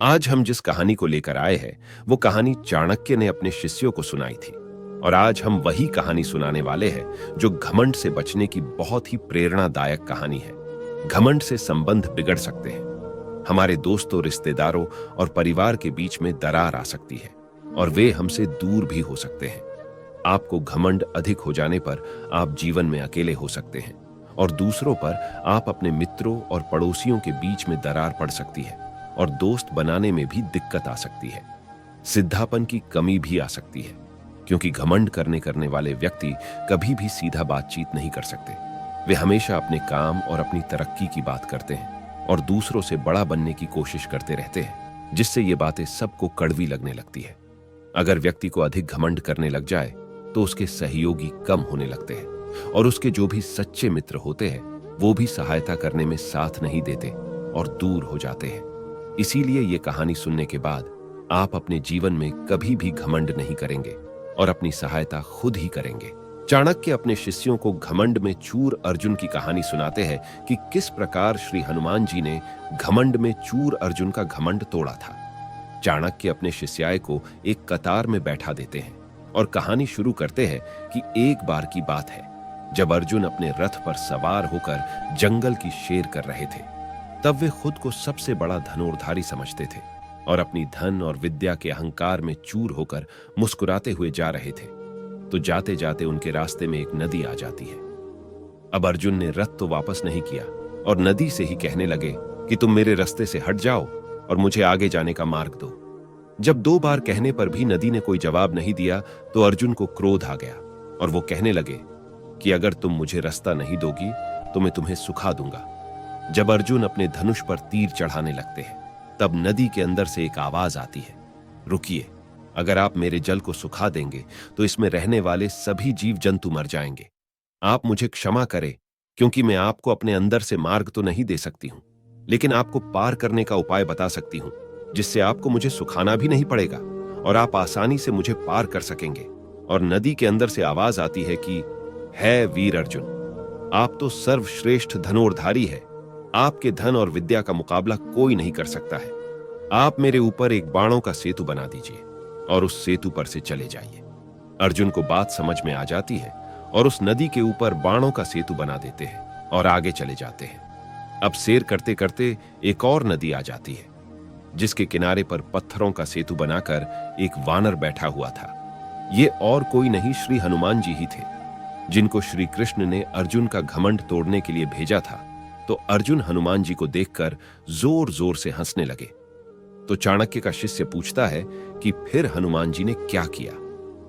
आज हम जिस कहानी को लेकर आए हैं वो कहानी चाणक्य ने अपने शिष्यों को सुनाई थी। और आज हम वही कहानी सुनाने वाले हैं जो घमंड से बचने की बहुत ही प्रेरणादायक कहानी है। घमंड से संबंध बिगड़ सकते हैं। हमारे दोस्तों, रिश्तेदारों और परिवार के बीच में दरार आ सकती है और वे हमसे दूर भी हो सकते हैं। आपको घमंड अधिक हो जाने पर आप जीवन में अकेले हो सकते हैं और दूसरों पर आप अपने मित्रों और पड़ोसियों के बीच में दरार पड़ सकती है और दोस्त बनाने में भी दिक्कत आ सकती है। सिद्धापन की कमी भी आ सकती है क्योंकि घमंड करने वाले व्यक्ति कभी भी सीधा बातचीत नहीं कर सकते। वे हमेशा अपने काम और अपनी तरक्की की बात करते हैं और दूसरों से बड़ा बनने की कोशिश करते रहते हैं, जिससे ये बातें सबको कड़वी लगने लगती है। अगर व्यक्ति को अधिक घमंड करने लग जाए तो उसके सहयोगी कम होने लगते हैं और उसके जो भी सच्चे मित्र होते हैं वो भी सहायता करने में साथ नहीं देते और दूर हो जाते हैं। इसीलिए ये कहानी सुनने के बाद आप अपने जीवन में कभी भी घमंड नहीं करेंगे और अपनी सहायता खुद ही करेंगे। चाणक्य अपने शिष्यों को घमंड में चूर अर्जुन की कहानी सुनाते हैं कि किस प्रकार श्री हनुमान जी ने घमंड में चूर अर्जुन का घमंड तोड़ा था। चाणक्य अपने शिष्याय को एक कतार में बैठा देते हैं और कहानी शुरू करते हैं कि एक बार की बात है जब अर्जुन अपने रथ पर सवार होकर जंगल की सैर कर रहे थे। तब वे खुद को सबसे बड़ा धनुर्धारी समझते थे और अपनी धन और विद्या के अहंकार में चूर होकर मुस्कुराते हुए जा रहे थे। तो जाते जाते उनके रास्ते में एक नदी आ जाती है। अब अर्जुन ने रथ तो वापस नहीं किया और नदी से ही कहने लगे कि तुम मेरे रास्ते से हट जाओ और मुझे आगे जाने का मार्ग दो। जब 2 बार कहने पर भी नदी ने कोई जवाब नहीं दिया तो अर्जुन को क्रोध आ गया और वो कहने लगे कि अगर तुम मुझे रास्ता नहीं दोगी तो मैं तुम्हें सुखा दूंगा। जब अर्जुन अपने धनुष पर तीर चढ़ाने लगते हैं तब नदी के अंदर से एक आवाज आती है, रुकिए, अगर आप मेरे जल को सुखा देंगे तो इसमें रहने वाले सभी जीव जंतु मर जाएंगे। आप मुझे क्षमा करें क्योंकि मैं आपको अपने अंदर से मार्ग तो नहीं दे सकती हूं, लेकिन आपको पार करने का उपाय बता सकती हूं जिससे आपको मुझे सुखाना भी नहीं पड़ेगा और आप आसानी से मुझे पार कर सकेंगे। और नदी के अंदर से आवाज आती है कि है वीर अर्जुन, आप तो सर्वश्रेष्ठ धनुर्धारी है, आपके धन और विद्या का मुकाबला कोई नहीं कर सकता है। आप मेरे ऊपर एक बाणों का सेतु बना दीजिए और उस सेतु पर से चले जाइए। अर्जुन को बात समझ में आ जाती है और उस नदी के ऊपर बाणों का सेतु बना देते हैं और आगे चले जाते हैं। अब सैर करते करते एक और नदी आ जाती है जिसके किनारे पर पत्थरों का सेतु बनाकर एक वानर बैठा हुआ था। ये और कोई नहीं, श्री हनुमान जी ही थे, जिनको श्री कृष्ण ने अर्जुन का घमंड तोड़ने के लिए भेजा था। तो अर्जुन हनुमान जी को देखकर जोर जोर से हंसने लगे। तो चाणक्य का शिष्य पूछता है कि फिर हनुमान जी ने क्या किया।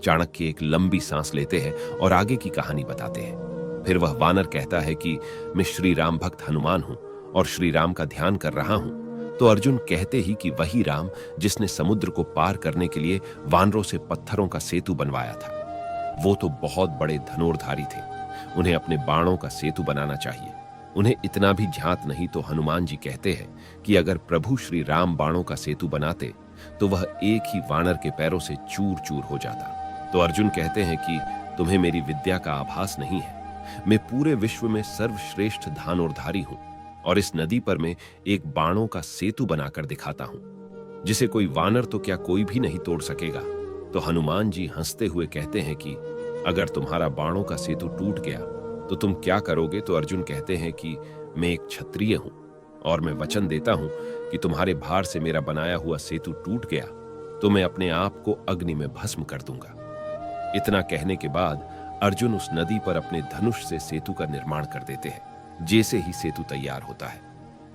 चाणक्य एक लंबी सांस लेते हैं और आगे की कहानी बताते हैं। फिर वह वानर कहता है कि मैं श्री राम भक्त हनुमान हूं और श्री राम का ध्यान कर रहा हूं। तो अर्जुन कहते ही कि वही राम जिसने समुद्र को पार करने के लिए वानरों से पत्थरों का सेतु बनवाया था। वो तो बहुत बड़े धनुर्धारी थे, उन्हें अपने बाणों का सेतु बनाना चाहिए। उन्हें इतना भी ध्यात नहीं। तो हनुमान जी कहते हैं कि अगर प्रभु श्री राम बाणों का सेतु बनाते तो वह एक ही वानर के पैरों से चूर चूर हो जाता। तो अर्जुन कहते हैं कि तुम्हें मेरी विद्या का आभास नहीं है, मैं पूरे विश्व में सर्वश्रेष्ठ धनुर्धारी हूं और इस नदी पर मैं एक बाणों का सेतु बनाकर दिखाता हूं जिसे कोई वानर तो क्या कोई भी नहीं तोड़ सकेगा। तो हनुमान जी हंसते हुए कहते हैं कि अगर तुम्हारा बाणों का सेतु टूट गया तो तुम क्या करोगे। तो अर्जुन कहते हैं कि मैं एक क्षत्रिय हूं और मैं वचन देता हूं कि तुम्हारे भार से मेरा बनाया हुआ सेतु टूट गया तो मैं अपने आप को अग्नि में भस्म कर दूंगा। इतना कहने के बाद अर्जुन उस नदी पर अपने धनुष से सेतु का निर्माण कर देते हैं। जैसे ही सेतु तैयार होता है,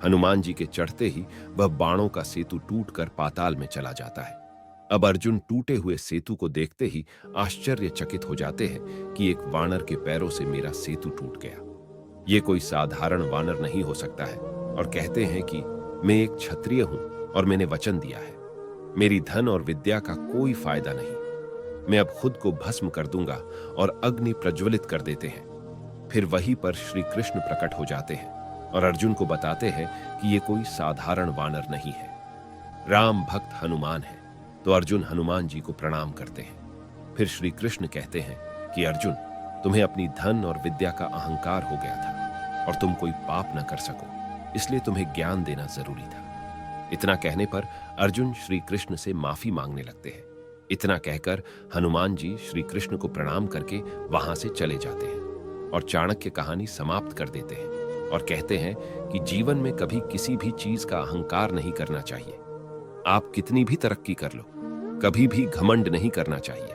हनुमान जी के चढ़ते ही वह बाणों का सेतु टूटकर पाताल में चला जाता है। अब अर्जुन टूटे हुए सेतु को देखते ही आश्चर्यचकित हो जाते हैं कि एक वानर के पैरों से मेरा सेतु टूट गया। ये कोई साधारण वानर नहीं हो सकता है और कहते हैं कि मैं एक क्षत्रिय हूं और मैंने वचन दिया है, मेरी धन और विद्या का कोई फायदा नहीं, मैं अब खुद को भस्म कर दूंगा और अग्नि प्रज्वलित कर देते हैं। फिर वहीं पर श्री कृष्ण प्रकट हो जाते हैं और अर्जुन को बताते हैं कि ये कोई साधारण वानर नहीं है, राम भक्त हनुमान है। तो अर्जुन हनुमान जी को प्रणाम करते हैं। फिर श्री कृष्ण कहते हैं कि अर्जुन, तुम्हें अपनी धन और विद्या का अहंकार हो गया था और तुम कोई पाप न कर सको, इसलिए तुम्हें ज्ञान देना जरूरी था। इतना कहने पर अर्जुन श्री कृष्ण से माफी मांगने लगते हैं। इतना कहकर हनुमान जी श्री कृष्ण को प्रणाम करके वहां से चले जाते हैं और चाणक्य कहानी समाप्त कर देते हैं और कहते हैं कि जीवन में कभी किसी भी चीज का अहंकार नहीं करना चाहिए। आप कितनी भी तरक्की कर लो, कभी भी घमंड नहीं करना चाहिए।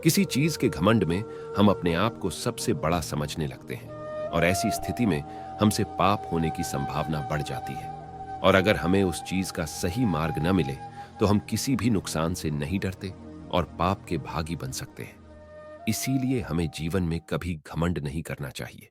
किसी चीज के घमंड में हम अपने आप को सबसे बड़ा समझने लगते हैं और ऐसी स्थिति में हमसे पाप होने की संभावना बढ़ जाती है। और अगर हमें उस चीज का सही मार्ग न मिले तो हम किसी भी नुकसान से नहीं डरते और पाप के भागी बन सकते हैं। इसीलिए हमें जीवन में कभी घमंड नहीं करना चाहिए।